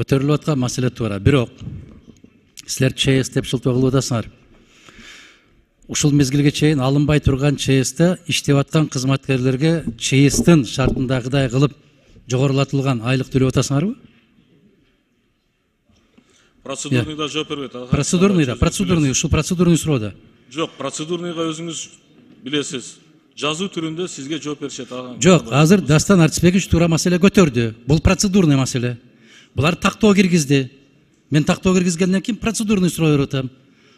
көтөрүлүп аткан маселе туура. Бирок силер ЧС деп шылтоо кылып атасыңар. Ушул мезгилге чейин алынбай турган ЧСте иштеп аткан кызматкерлерге ЧСтин шартындагыдай кылып жогорулатылган айлык төлөп атасыңарбы? Процедурныйда жооп бербейт. Процедурный, ушул процедурный суроодо. Жок, процедурныйга өзүңүз билесиз. Жазуу түрүндө сизге жооп беришет. Жок, азыр Дастан Артисбекович туура маселе көтөрдү. Бул процедурный маселе. Булар тактоо киргизди. Мен тактоо киргизгенден кийин процедурный суроо берип атам.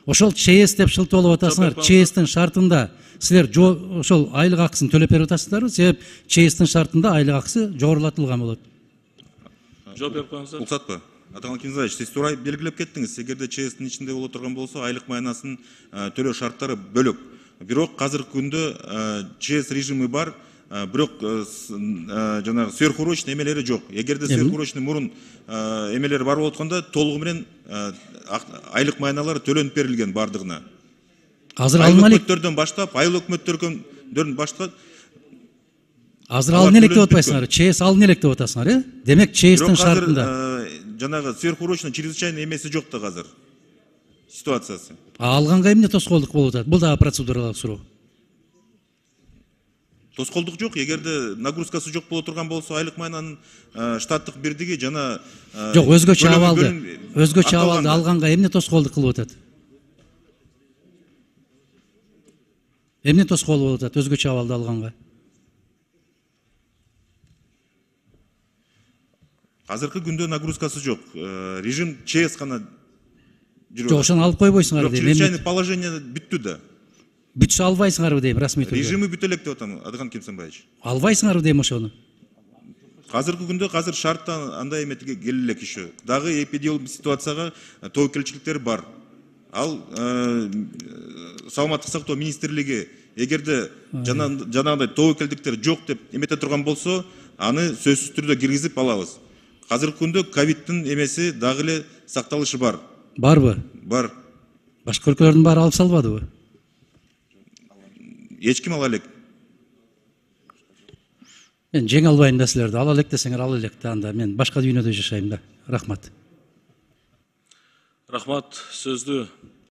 Ошол ЧС деп шылтоолоп атасыңар. ЧСтин шартында силер ошол айлык акысын төлөп берип атасыздарбы? Себеп ЧСтин шартында айлык акысы жогорулатылган болот. Жооп берип коюңуздар. Уруксатпы? Аталган Кинзаевич, сиз туура белгилеп кеттиңиз. Эгерде ЧСтин ичинде боло турган болсо, айлык майнасын төлөө шарттары бөлөк. Бирок азыркы күндө ЧС режимы бар, бирок жанагы сверхурочный эмелери жок. Эгерде сверхурочный мурун эмелери бар болоткондо толугу менен айлык майналар төлөнүп берилген бардыгына. Азыр алына элек өкмөттөрдөн баштап, айыл өкмөттөрдөн баштап азыр алына элек деп атпайсыңар. ЧС алына элек деп атасыңар, Демек ЧСтин шартында жанагы сверхурочный чрезвычайный эмеси жок да азыр. Ситуациясы. Алганга эмне тоскоолдук болуп атат? Бул дагы процедуралык суроо. Тоскоолдук жок. Эгерде нагрузкасы жок боло турган болсо, айлык майнанын штаттык бирдиги жана жок, өзгөчө абалды алганга эмне тоскоолдук кылып атат? Эмне тоскоол болуп атат өзгөчө абалды алганга? Азыркы күндө нагрузкасы жок. Режим ЧС гана жүрөт. Жок, ошону алып койбойсуңар дейм. Чрезвычайный положение бүттү да. Бүтсө албайсыңарбы дейм, расмий түрдө. Режими бүтө элек деп атам, Адыган Кемсенбаевич. Албайсыңарбы дейм ошону. Азыркы күндө шарттан андай эметиге келелек еще. Дагы эпидемиологик ситуацияга тобокелчиликтер бар. Ал Саламаттык сактоо министрлиги эгерде жанагындай тобокелдиктер жок деп эмете турган болсо, аны сөзсүз түрдө киргизип алабыз. Азыркы күндө ковидтин эмеси дагы эле сакталышы бар. Барбы? Бар. Башка өлкөлөрдүн баары алып салбадыбы? Эч ким ала элек. Мен жеңе албайм да силерди. Ала элек десеңер ала элек да, анда мен башка дүйнөдө жашайм да. Рахмат. Рахмат, сөздү